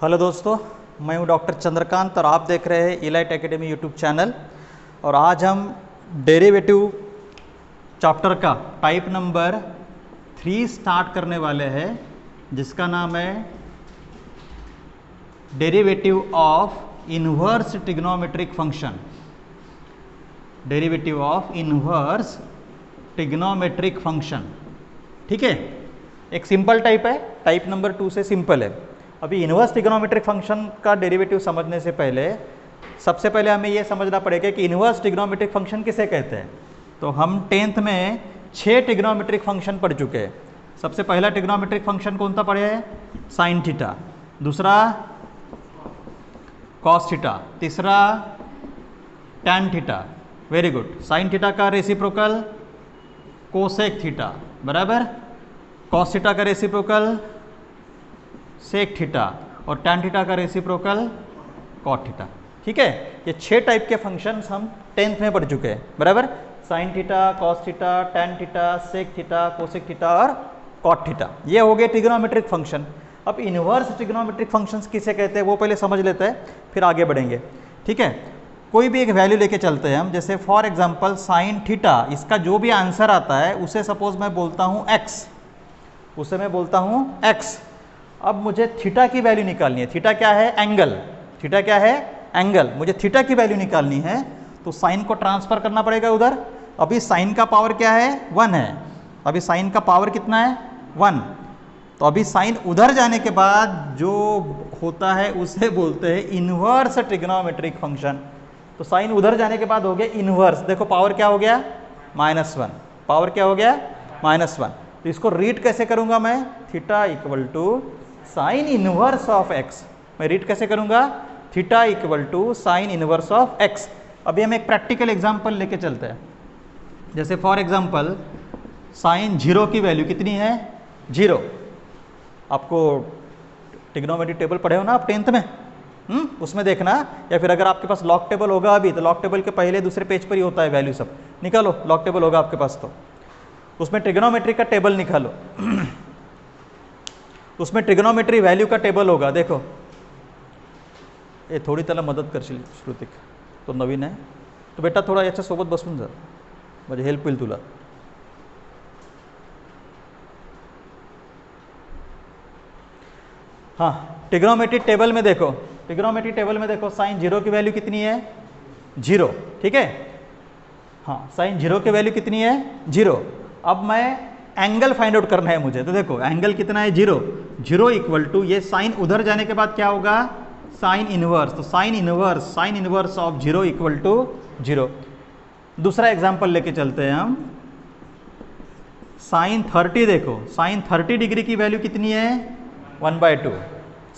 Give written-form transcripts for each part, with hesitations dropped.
Hello दोस्तों, मैं हूं डॉक्टर चंद्रकांत और आप देख रहे हैं इलाइट एकेडमी यूट्यूब चैनल। और आज हम डेरिवेटिव चैप्टर का टाइप नंबर 3 स्टार्ट करने वाले हैं, जिसका नाम है derivative of inverse trigonometric function. Derivative of inverse trigonometric function, ठीक है। एक सिंपल टाइप है, टाइप नंबर 2 से सिंपल है। अभी इन्वर्स ट्रिग्नोमेट्रिक फंक्शन का डेरिवेटिव समझने से पहले सबसे पहले हमें यह समझना पड़ेगा कि इन्वर्स ट्रिग्नोमेट्रिक फंक्शन किसे कहते हैं। तो हम 10th में 6 ट्रिग्नोमेट्रिक फंक्शन पढ़ चुके हैं। सबसे पहला ट्रिग्नोमेट्रिक फंक्शन कौन सा पढ़े है? Sine theta. दूसरा कॉस थीटा। तीसरा tan theta. Very good. Sine theta का रेसिप्रोकल कोसेक थीटा, बराबर। कॉस थीटा का रेसिप्रोकल सेक थीटा और टैन थीटा का रेसिप्रोकल कॉट थीटा, ठीक है। ये 6 टाइप के फंक्शंस हम 10th में पढ़ चुके हैं, बराबर। Sine theta, cos theta, tan theta, sec theta, cosec theta और कॉट थीटा, ये हो गए ट्रिग्नोमेट्रिक फंक्शन। अब इन्वर्स ट्रिग्नोमेट्रिक फंक्शंस किसे कहते हैं वो पहले समझ लेते हैं, फिर आगे बढ़ेंगे, ठीक है। कोई भी एक वैल्यू लेके चलते हैं हम, जैसे फॉर एग्जांपल साइन थीटा, इसका जो भी आंसर आता है उसे सपोज मैं बोलता हूँ x, उसे मैं बोलता हूँ x। अब मुझे थीटा की वैल्यू निकालनी है। थीटा क्या है? एंगल। थीटा क्या है? एंगल। मुझे थीटा की वैल्यू निकालनी है तो साइन को ट्रांसफर करना पड़ेगा उधर। अभी साइन का पावर क्या है? 1 है। अभी साइन का पावर कितना है? 1। तो अभी साइन उधर जाने के बाद जो होता है उसे बोलते हैं इन्वर्स ट्रिग्नोमेट्रिक फंक्शन। तो साइन उधर जाने के बाद हो गया इन्वर्स। देखो पावर क्या हो गया? -1। पावर क्या हो गया? -1। तो इसको रीड कैसे करूंगा मैं? Theta equal to sine inverse of X. मैं रीड कैसे करूंगा? Theta equal to sine inverse of X. अभी हम एक प्रैक्टिकल एग्जांपल लेके चलते हैं। जैसे फॉर एग्जांपल साइन 0 की वैल्यू कितनी है? 0। आपको ट्रिग्नोमेट्री टेबल पढ़े हो ना आप 10th में? उसमें देखना, या फिर अगर आपके पास लॉग टेबल होगा अभी तो लॉग टेबल के पहले दूसरे पेज पर ही होता है वैल्यू, सब निकालो। लॉग टेबल होगा आपके पास तो उसमें ट्रिग्नोमेट्री का टेबल निकालो। उसमें ट्रिग्नोमेट्री वैल्यू का टेबल होगा। देखो ये थोडी त्याला मदत करशील श्रुतिक, तो नवीन आहे तो बेटा थोडा याच्या सोबत बसून जा, म्हणजे हेल्प होईल तुला। हाँ, ट्रिग्नोमेट्री टेबल में देखो, ट्रिग्नोमेट्री टेबल में देखो साइन 0 की वैल्यू कितनी है? 0, ठीक है। हाँ, साइन 0 की वैल्यू कितनी है? 0। अब मैं एंगल फाइंड आउट करना है मुझे, तो देखो एंगल कितना है? 0। 0 इक्वल टू ये साइन उधर जाने के बाद क्या होगा? Sine inverse. तो sine inverse of 0 equal to 0। दूसरा एग्जांपल लेके चलते हैं हम। साइन 30, देखो साइन 30 डिग्री की वैल्यू कितनी है? 1/2।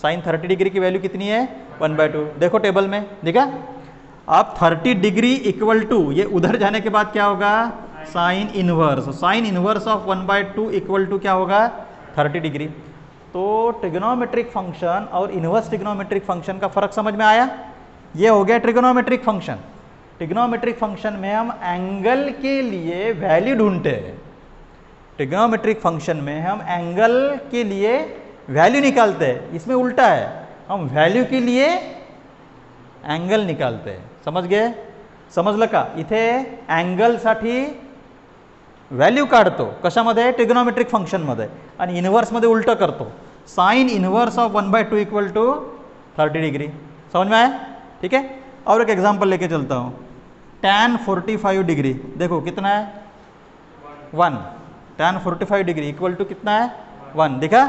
साइन 30 डिग्री की वैल्यू कितनी है? 1/2। देखो टेबल में देखा। अब 30 डिग्री इक्वल टू ये उधर जाने के बाद क्या होगा? Sine inverse. Sine inverse of 1/2 equal to क्या होगा? 30 डिग्री। तो ट्रिग्नोमेट्रिक फंक्शन और इनवर्स ट्रिग्नोमेट्रिक फंक्शन का फर्क समझ में आया? ये हो गया ट्रिग्नोमेट्रिक फंक्शन। ट्रिग्नोमेट्रिक फंक्शन में हम एंगल के लिए वैल्यू ढूंढते हैं। ट्रिग्नोमेट्रिक फंक्शन में हम एंगल के लिए वैल्यू निकालते हैं। इसमें उल्टा है, हम वैल्यू के लिए एंगल निकालते हैं। समझ गए? समजलं का? इथे अँगलसाठी व्हॅल्यू काढतो कशामध्ये? ट्रिग्नोमेट्रिक फंक्शनमध्ये, आणि इनवर्समध्ये उलटं करतो। Sine inverse of 1/2 equal to 30 degree. समझ में आया? ठीक है। और एक एग्जांपल लेके चलता हूँ। टैन 45 डिग्री, देखो कितना है? 1। टैन 45 डिग्री इक्वल टू कितना है? 1। दिखा?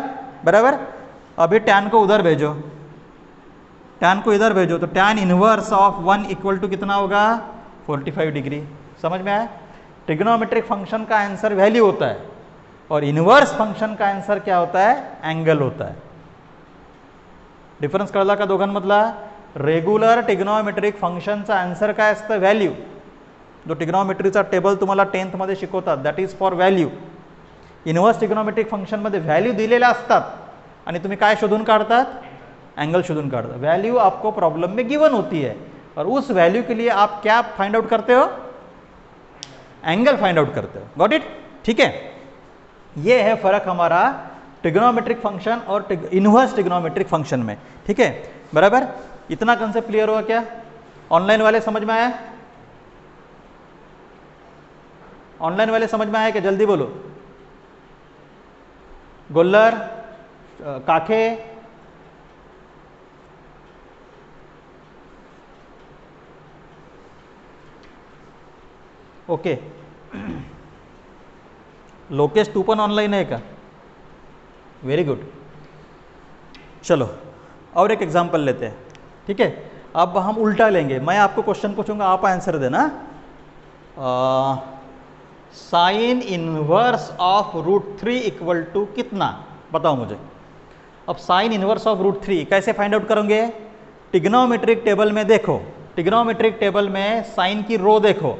बराबर। अभी टैन को उधर भेजो, टैन को इधर भेजो, तो tan inverse of 1 equal to कितना होगा? 45 डिग्री। समझ में आया? ट्रिग्नोमेट्रिक फंक्शन का आंसर वैल्यू होता है और इनवर्स फंक्शन का आंसर क्या होता है? एंगल होता है। डिफरन्स कळला का दोघांमधला? रेग्युलर ट्रिग्नोमेट्रिक फंक्शनचा आन्सर काय असतं? व्हॅल्यू। जो ट्रिग्नोमेट्रीचा टेबल तुम्हाला 10th मध्ये शिकवतात that is for value. Inverse trigonometric फंक्शनमध्ये व्हॅल्यू दिलेल्या असतात आणि तुम्ही काय शोधून काढतात? एंगल शोधून काढता। वैल्यू आपको प्रॉब्लम में गिवन होती है और उस वैल्यू के लिए आप क्या फाइंड आउट करते हो? एंगल फाइंड आउट करते हो। Got it? ठीक है। ये है फर्क हमारा ट्रिग्नोमेट्रिक फंक्शन और इनवर्स ट्रिग्नोमेट्रिक फंक्शन में। ठीक है, बराबर। इतना कंसेप्ट क्लियर हुआ क्या? ऑनलाइन वाले समझ में आया? ऑनलाइन वाले समझ में आया क्या? जल्दी बोलो। गोल्लर, काखे, ओके। लोकेश तू पण ऑनलाइन आहे का? Very good. चलो और एक एग्जांपल लेते हैं। ठीक है, अब हम उल्टा लेंगे। मैं आपको क्वेश्चन पूछूंगा, आप आंसर देना। Sine inverse of √3 equal to कितना? बताओ मुझे। अब साइन इनवर्स ऑफ √3 कैसे फाइंड आउट करोगे? ट्रिग्नोमेट्रिक टेबल में देखो, ट्रिग्नोमेट्रिक टेबल में साइन की रो देखो,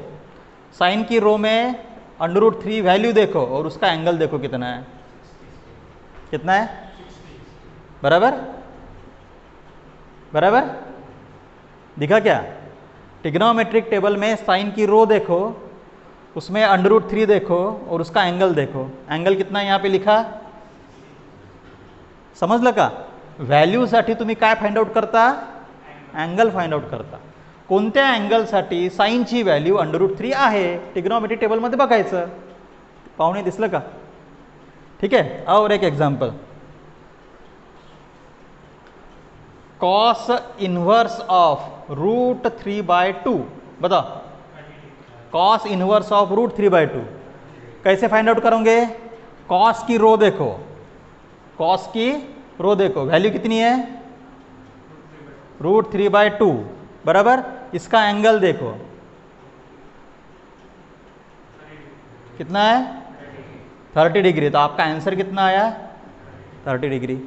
साइन की रो में √3 वैल्यू देखो और उसका एंगल देखो कितना है, कितना है, बराबर बराबर। दिखा क्या? ट्रिग्नोमेट्रिक टेबल में साइन की रो देखो, उसमें √3 देखो और उसका एंगल देखो। एंगल कितना है यहाँ पे लिखा, समजलं का? व्हॅल्यूसाठी तुम्ही काय फाइंड आउट करता? एंगल फाइंड आउट करता। कोणत्या अँगलसाठी साईनची व्हॅल्यू √3 आहे ट्रिग्नोमेट्रिक टेबलमध्ये बघायचं। पाहुणे दिसलं का? ठीक है, और एक एग्जाम्पल, कॉस इनवर्स ऑफ √3/2। बताओ, कॉस इनवर्स ऑफ √3/2 कैसे फाइंड आउट करोगे? कॉस की रो देखो, कॉस की रो देखो, वैल्यू कितनी है? √3/2, बराबर। इसका एंगल देखो कितना है? 30 डिग्री। तो आपका आंसर कितना आया? 30 डिग्री।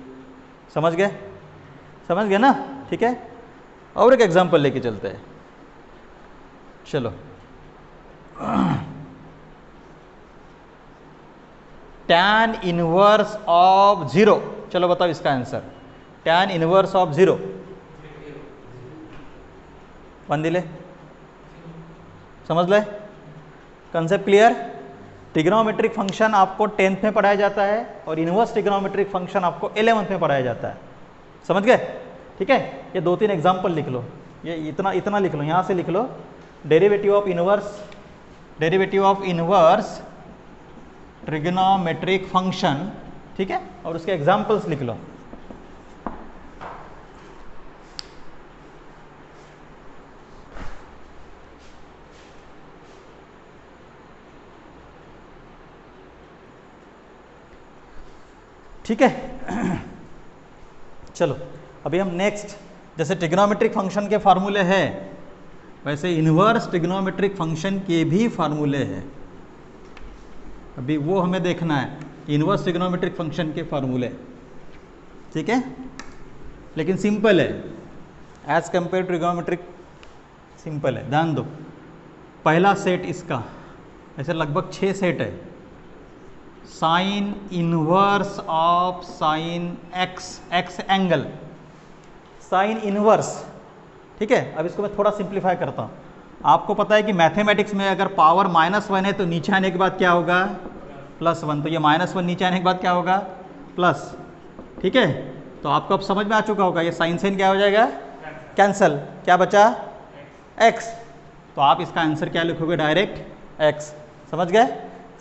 समझ गए? समझ गए ना? ठीक है, और एक एग्जांपल लेके चलते हैं। चलो, tan इनवर्स ऑफ 0। चलो बताओ इसका answer. tan inverse of 0 one दिले, समझ ले? Concept clear? ट्रिग्नोमेट्रिक फंक्शन आपको 10th में पढ़ाया जाता है और इनवर्स ट्रिग्नोमेट्रिक फंक्शन आपको 11th में पढ़ाया जाता है। समझ गए? ठीक है, ये 2-3 एग्जाम्पल लिख लो, ये इतना लिख लो, यहाँ से लिख लो। Derivative of inverse trigonometric function, ठीक है, और उसके एग्जाम्पल्स लिख लो। ठीक है, चलो अभी हम नेक्स्ट, जैसे ट्रिग्नोमेट्रिक फंक्शन के फार्मूले हैं वैसे इनवर्स ट्रिग्नोमेट्रिक फंक्शन के भी फार्मूले हैं। अभी वो हमें देखना है, इनवर्स ट्रिग्नोमेट्रिक फंक्शन के फार्मूले। ठीक है, लेकिन सिंपल है एज कंपेयर ट्रिग्नोमेट्रिक, सिंपल है। ध्यान दो, पहला सेट इसका, ऐसे लगभग 6 सेट है। Sign inverse of sine x angle, sine inverse. ठीक है, अब इसको मैं थोड़ा सिंप्लीफाई करता हूँ। आपको पता है कि मैथमेटिक्स में अगर पावर -1 है तो नीचे आने के बाद क्या होगा? +1। तो ये -1 नीचे आने के बाद क्या होगा? प्लस। ठीक है, तो आपको अब समझ में आ चुका होगा, ये साइन क्या हो जाएगा? कैंसल। क्या बचा? x। तो आप इसका आंसर क्या लिखोगे? Direct x। समझ गए?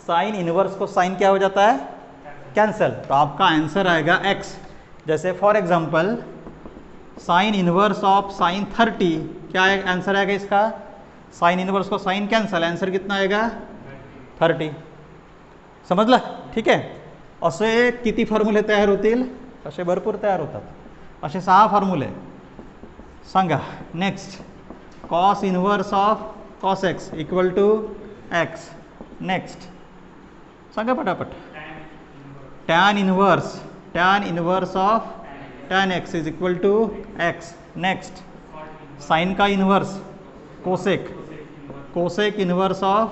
साइन इनवर्स को साइन क्या हो जाता है? कैंसल। तो आपका आंसर आएगा x। जैसे for example sign inverse of sine 30, क्या आंसर आएगा इसका? साइन इनवर्स को साइन कैंसल, आंसर कितना आएगा? 30। समजला? ठीक आहे, असे किती फॉर्म्युले तयार होतील? असे भरपूर तयार होतात, असे 6 फॉर्म्युले सांगा। Next, cos inverse of cos x equal to x. Next सांगा पटापट। Tan inverse of tan x is equal to x. Next, sine का inverse cosec inverse of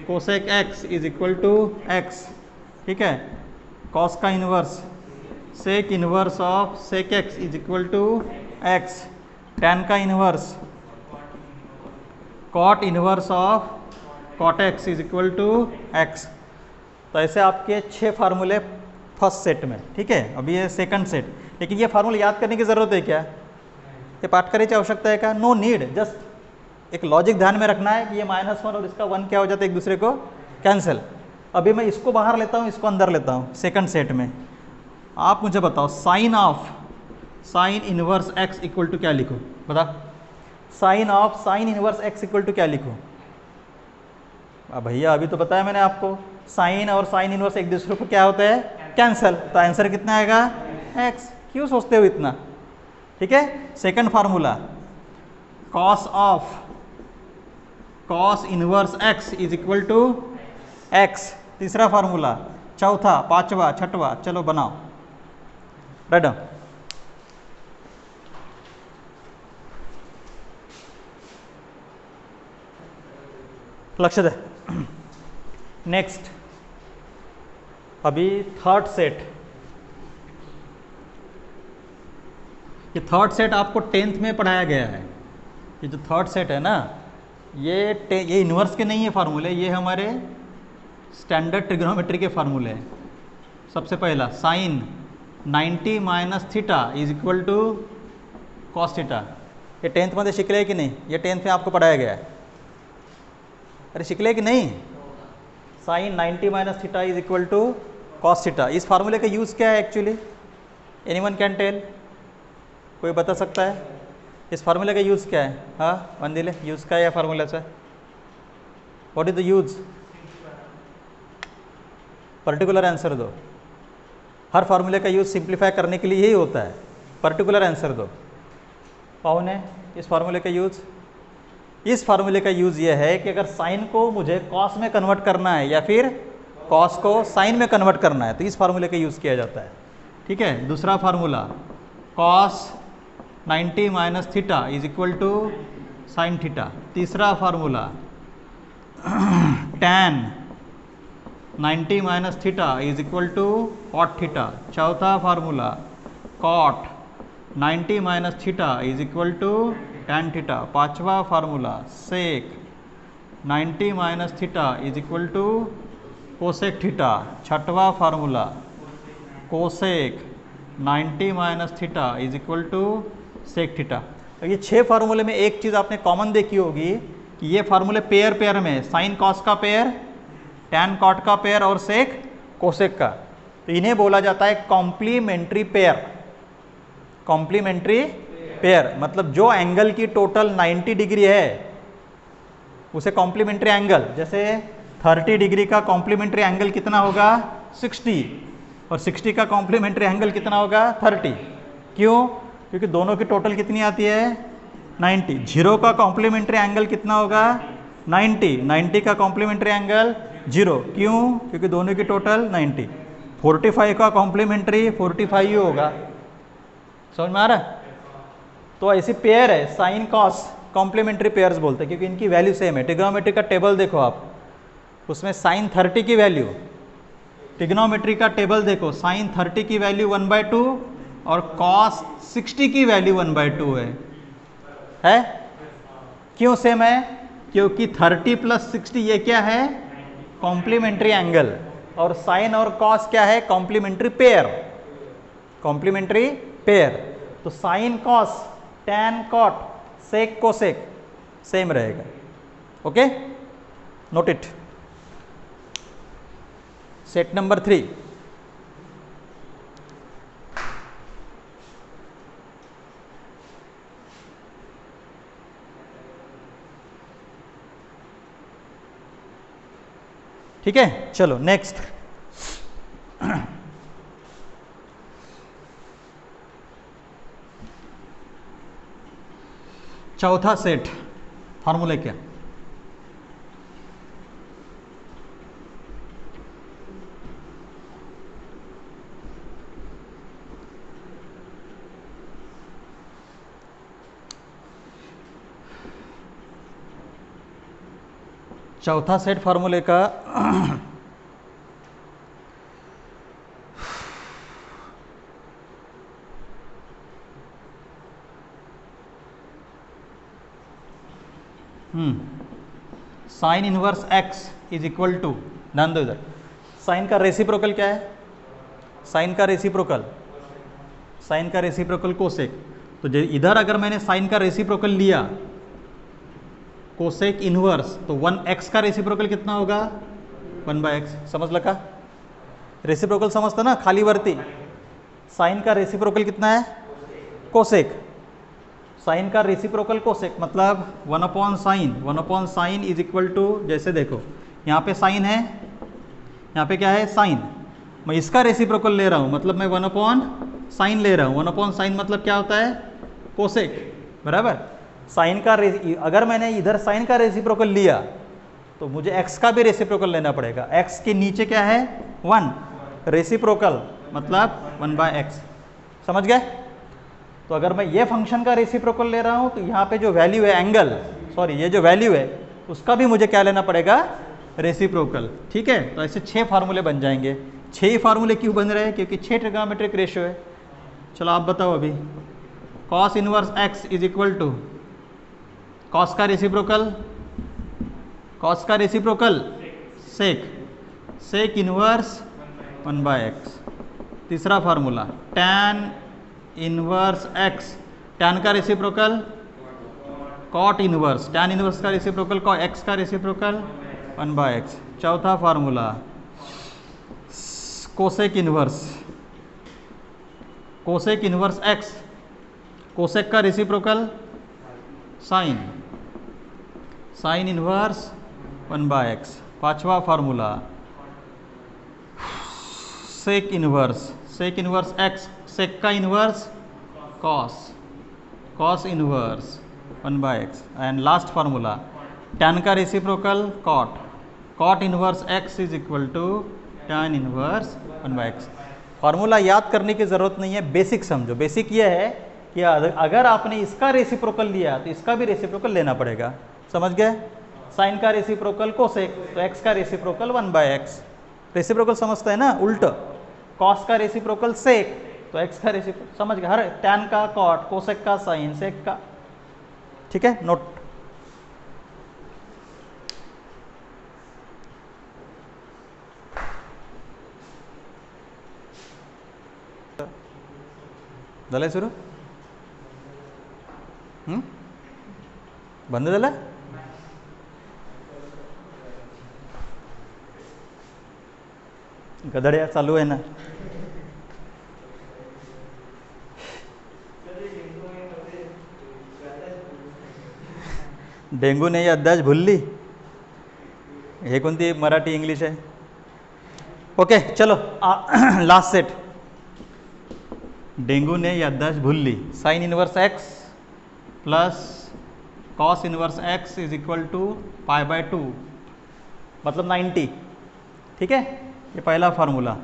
cosec x is equal to x. ठीक है, cos का inverse sec inverse of sec x is equal to x. Tan का inverse cot inverse of cot x is equal to x. तो ऐसे आपके 6 फार्मूले first set में, ठीक है। अभी ये सेकंड सेट, लेकिन ये फार्मूला याद करने की ज़रूरत है क्या? ये पाठ करने की आवश्यकता है क्या? नो नीड, जस्ट एक लॉजिक ध्यान में रखना है कि ये -1 और इसका 1 क्या हो जाता है, एक दूसरे को कैंसिल। अभी मैं इसको बाहर लेता हूँ, इसको अंदर लेता हूँ सेकंड सेट में। आप मुझे बताओ sine inverse x equal to क्या लिखो, बता। Sine inverse x equal to क्या लिखो? भैया अभी तो बताया मैंने आपको, साइन और साइन इनवर्स एक दूसरे को क्या होता है, कैंसिल। तो आंसर कितना आएगा, x। क्यों सोचते हो इतना, ठीक है। Second formula cos inverse x is equal to x। तीसरा फार्मूला, चौथा, पांचवा, छठवा, चलो बनाओ, राइट। लक्ष्य दे। नेक्स्ट, अभी थर्ड सेट। ये थर्ड सेट आपको 10th में पढ़ाया गया है। ये जो थर्ड सेट है ना, ये इन्वर्स के नहीं है फार्मूले, ये हमारे स्टैंडर्ड ट्रिग्नोमेट्री के फार्मूले हैं। सबसे पहला sine 90 minus theta is equal to cos theta. ये 10th मध्ये शिकले की नहीं? ये 10th में आपको पढ़ाया गया है। अरे शिकले कि नहीं? Sine 90 minus theta is equal to cos theta. इस फार्मूले का यूज़ क्या है एक्चुअली? Anyone can tell? कोई बता सकता है इस फार्मूले का यूज़ क्या है? हाँ वंदिले, यूज़ क्या है फार्मूले से? What is the use? Particular answer दो। हर फार्मूले का यूज़ सिंप्लीफाई करने के लिए यही होता है। पर्टिकुलर आंसर दो। पाओने इस फार्मूले का यूज़? इस फार्मूले का यूज़ ये है कि अगर साइन को मुझे कॉस में कन्वर्ट करना है या फिर कॉस को साइन में कन्वर्ट करना है तो इस फार्मूले का यूज़ किया जाता है, ठीक है। दूसरा formula cos 90 minus theta is equal to sine theta. तीसरा formula tan 90 minus theta is equal to cot theta. चौथा formula cot 90 minus theta is equal to tan theta. पांचवा formula sec 90 minus theta is equal to cosec theta. छठवा formula cosec 90 minus theta is equal to sec theta. तो ये 6 फार्मूले में एक चीज़ आपने common देखी होगी कि ये फार्मूले पेयर में, साइन कॉस का पेयर, टैन कॉट का पेयर और सेक कोसेक का। तो इन्हें बोला जाता है कॉम्प्लीमेंट्री पेयर। कॉम्प्लीमेंट्री पेयर मतलब जो एंगल की टोटल 90 डिग्री है उसे कॉम्प्लीमेंट्री एंगल, जैसे 30 डिग्री का कॉम्प्लीमेंट्री एंगल कितना होगा 60 और 60 का कॉम्प्लीमेंट्री एंगल कितना होगा 30। क्यों? क्योंकि दोनों की टोटल कितनी आती है 90। 0 का कॉम्प्लीमेंट्री एंगल कितना होगा 90, 90 का कॉम्प्लीमेंट्री एंगल 0। क्यों? क्योंकि दोनों की टोटल 90। 45 का कॉम्प्लीमेंट्री 45 ही होगा। समझ में आ रहा है? तो ऐसी पेयर है साइन कॉस, कॉम्प्लीमेंट्री पेयर्स बोलते हैं क्योंकि इनकी वैल्यू सेम है। ट्रिग्नोमेट्री का टेबल देखो आप, उसमें साइन 30 की वैल्यू, ट्रिग्नोमेट्री का टेबल देखो, साइन 30 की वैल्यू 1/2 और कॉस 60 की वैल्यू 1/2 है? क्यों सेम है? क्योंकि 30 प्लस 60 ये क्या है कॉम्प्लीमेंट्री एंगल, और साइन और कॉस क्या है कॉम्प्लीमेंट्री पेयर। कॉम्प्लीमेंट्री पेयर तो sine cos, tan cot, sec cosec same रहेगा। Okay, note it. Set number 3, ठीक है। चलो नेक्स्ट, चौथा सेट। फार्मूले क्या? चौथा सेट फार्मूले का sine inverse x is equal to, ध्यान दो इधर, साइन का रेसिप्रोकल क्या है साइन का रेसिप्रोकल, साइन का रेसिप्रोकल कोसेक। तो इधर अगर मैंने साइन का रेसिप्रोकल लिया कोसेक इनवर्स, तो 1x का रेसिप्रोकल कितना होगा? 1/x। समझ लगा? रेसिप्रोकल समझता ना, खाली वरती। साइन का रेसिप्रोकल कितना है? कोसेक। साइन का रेसिप्रोकल कोसेक मतलब 1/sin। 1/sin is equal to, जैसे देखो यहाँ पे साइन है, यहाँ पे क्या है? साइन। मैं इसका रेसिप्रोकल ले रहा हूँ, मतलब मैं 1/sin ले रहा हूँ। 1/sin मतलब क्या होता है? कोसेक, बराबर। साइन का अगर मैंने इधर साइन का रेसिप्रोकल लिया तो मुझे x का भी रेसिप्रोकल लेना पड़ेगा। x के नीचे क्या है? 1। रेसिप्रोकल मतलब 1/x। समझ गए? तो अगर मैं ये फंक्शन का रेसिप्रोकल ले रहा हूँ तो यहाँ पे जो वैल्यू है एंगल, सॉरी ये जो वैल्यू है उसका भी मुझे क्या लेना पड़ेगा? रेसिप्रोकल। ठीक है, तो ऐसे 6 फार्मूले बन जाएंगे। 6 ही फार्मूले क्यों बन रहे हैं? क्योंकि 6 ट्रिग्नोमेट्रिक रेशियो है। चलो आप बताओ अभी। Cos inverse x is equal to cos का रेसिप्रोकल, कॉस का reciprocal sec, sec inverse 1/x। तीसरा formula tan inverse x, tan का reciprocal cot inverse, tan inverse का रेसिप्रोकल x का रेसिप्रोकल 1/x। चौथा formula cosec inverse, cosec inverse x, cosec का reciprocal sine, sine inverse 1/x। पांचवा formula sec inverse, sec inverse x, sec का inverse cos, cos inverse 1/x। And last formula tan का reciprocal cot, cot inverse x is equal to tan inverse 1/x। Formula याद करने की ज़रूरत नहीं है, basic समझो। बेसिक ये है कि अगर आपने इसका रेसिप्रोकल लिया तो इसका भी रेसिप्रोकल लेना पड़ेगा। समझ गए? साइन का रेसिप्रोकल कोसेक, तो x का रेसिप्रोकल 1/x। रेसिप्रोकल समझता है ना? उल्टा। कॉस का रेसिप्रोकल सेक, तो x का रेसिप्रोकल, समझ गए? हर tan का कॉट, कोसेक का साइन, सेक का। ठीक है, नोट। झालं सुरू? बंद झालं? गधड्या चालू आहे ना? डेंगू ने अध्याय भुलली? हे कोणती मराठी इंग्लिश आहे? ओके चलो लास्ट सेट। डेंगू ने याददाश्त भूल ली। Sine inverse x plus cos inverse x is equal to π/2 मतलब 90। ठीक है, ये पहला फार्मूला।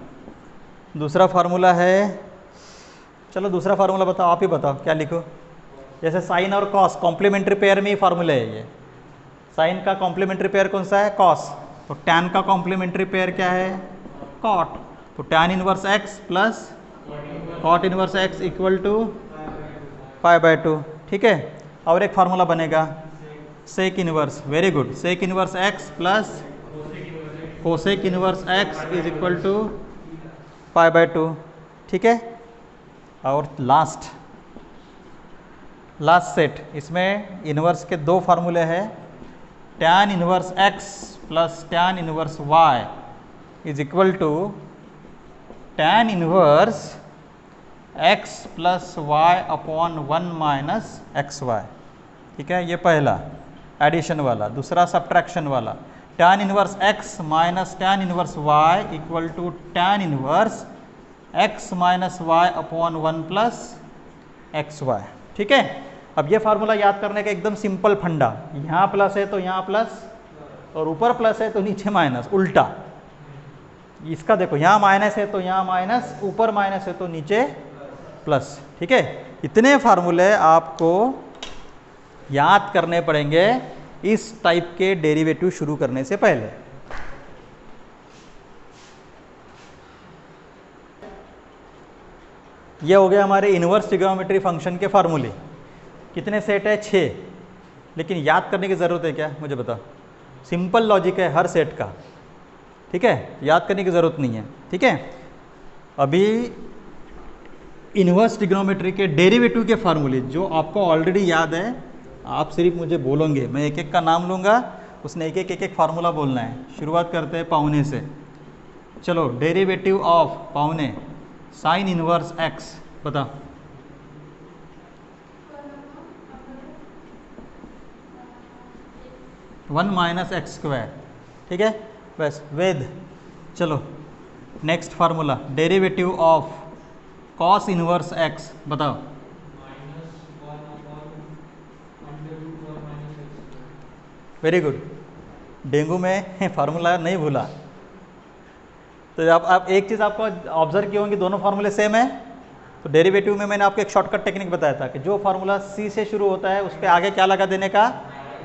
दूसरा फार्मूला है, चलो दूसरा फार्मूला बताओ, आप ही बताओ क्या लिखो। जैसे साइन और कॉस कॉम्प्लीमेंट्री पेयर में ही फार्मूला है ये। साइन का कॉम्प्लीमेंट्री पेयर कौन सा है? कॉस। तो टैन का कॉम्प्लीमेंट्री पेयर क्या है? कॉट। तो tan inverse x plus cot inverse x equal to π/2। ठीक है, और एक फार्मूला बनेगा sec inverse, very good, sec inverse x plus cosec inverse x is equal to π/2। ठीक है, और लास्ट सेट, इसमें इनवर्स के 2 फार्मूले हैं। Tan inverse x plus tan inverse y is equal to tan inverse x plus y upon 1 minus xy। ठीक है, ये पहला एडिशन वाला। दूसरा सब्ट्रैक्शन वाला, tan inverse x minus tan inverse y equal to tan inverse x minus y upon 1 plus xy। ठीक है, अब ये फार्मूला याद करने का एकदम सिंपल फंडा, यहाँ प्लस है तो यहाँ प्लस, और ऊपर प्लस है तो नीचे माइनस, उल्टा। इसका देखो, यहाँ माइनस है तो यहाँ माइनस, ऊपर माइनस है तो नीचे प्लस। ठीक है, इतने फार्मूले आपको याद करने पड़ेंगे इस टाइप के डेरिवेटिव शुरू करने से पहले। ये हो गया हमारे इनवर्स ट्रिग्नोमेट्री फंक्शन के फार्मूले। कितने सेट है? 6। लेकिन याद करने की ज़रूरत है क्या? मुझे बताओ। सिंपल लॉजिक है हर सेट का। ठीक है, याद करने की ज़रूरत नहीं है। ठीक है, अभी इन्वर्स ट्रिग्नोमेट्री के डेरिवेटिव के फार्मूले जो आपको ऑलरेडी याद है, आप सिर्फ मुझे बोलोगे, मैं एक एक का नाम लूँगा, उसने एक एक फार्मूला बोलना है। शुरुआत करते हैं पाउने से। चलो, डेरिवेटिव ऑफ पाउने साइन इनवर्स एक्स बताओ। वन माइनस एक्स स्क्वायर, ठीक है बस वेद। चलो next formula, derivative of cos inverse x बताओ। वेरी गुड, डेंगू में फार्मूला नहीं भूला। तो आप एक चीज़ आपको ऑब्जर्व किए होंगे, दोनों फार्मूले सेम है। तो डेरिवेटिव में मैंने आपको एक शॉर्टकट टेक्निक बताया था कि जो फार्मूला सी से शुरू होता है उस पर आगे क्या लगा देने का,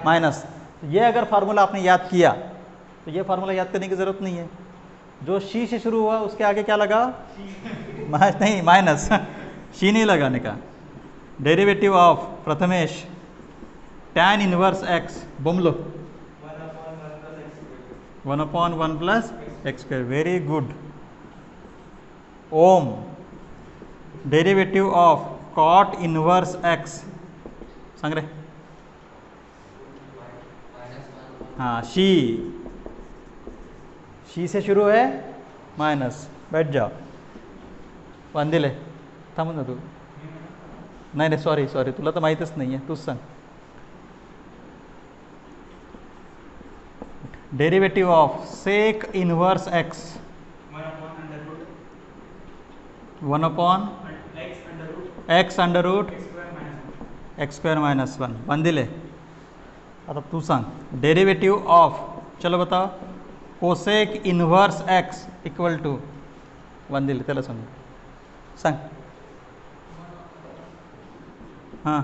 माइनस। ये अगर फार्मूला आपने याद किया तो ये फार्मूला याद करने की ज़रूरत नहीं है। जो शी से शुरू हुआ उसके आगे क्या लगा, नहीं माइनस, शी नहीं लगाने का। Derivative of Prathamesh tan inverse x, बोम लो, 1/1 plus x square, very good. Om, derivative of cot inverse x सांग रे। हाँ, शी से शुरू है, माइनस, बैठ जाओ। वांदिले थांबून जा तू, नाही नाही सॉरी तुला तर माहीतच नाही आहे, तूच सांग। Derivative of sec inverse x, 1/(x under root x square minus 1 वांदिले। आता तू सांग डेरिवेटिव ऑफ, चलो बताओ, cosec inverse x equal to वांदिले, त्याला सांग। हां,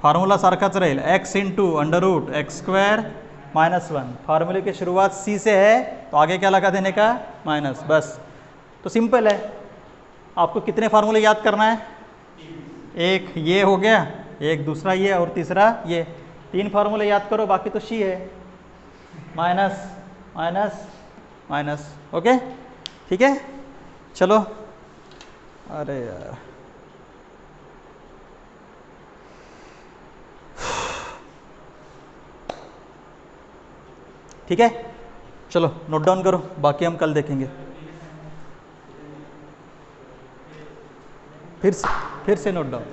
फार्मूला सारखाच रहेल, x into under root x square minus 1। फार्मूले की शुरुआत सी से है तो आगे क्या लगा देने का, माइनस, बस। तो सिंपल है, आपको कितने फार्मूले याद करना है, एक ये हो गया, एक दूसरा ये और तीसरा ये, 3 फार्मूले याद करो, बाकी तो शी है, माइनस माइनस माइनस। ओके ठीक है, चलो। अरे यार, ठीक है, चलो नोट डाउन करो, बाकी हम कल देखेंगे। फिर से नोट डाउन।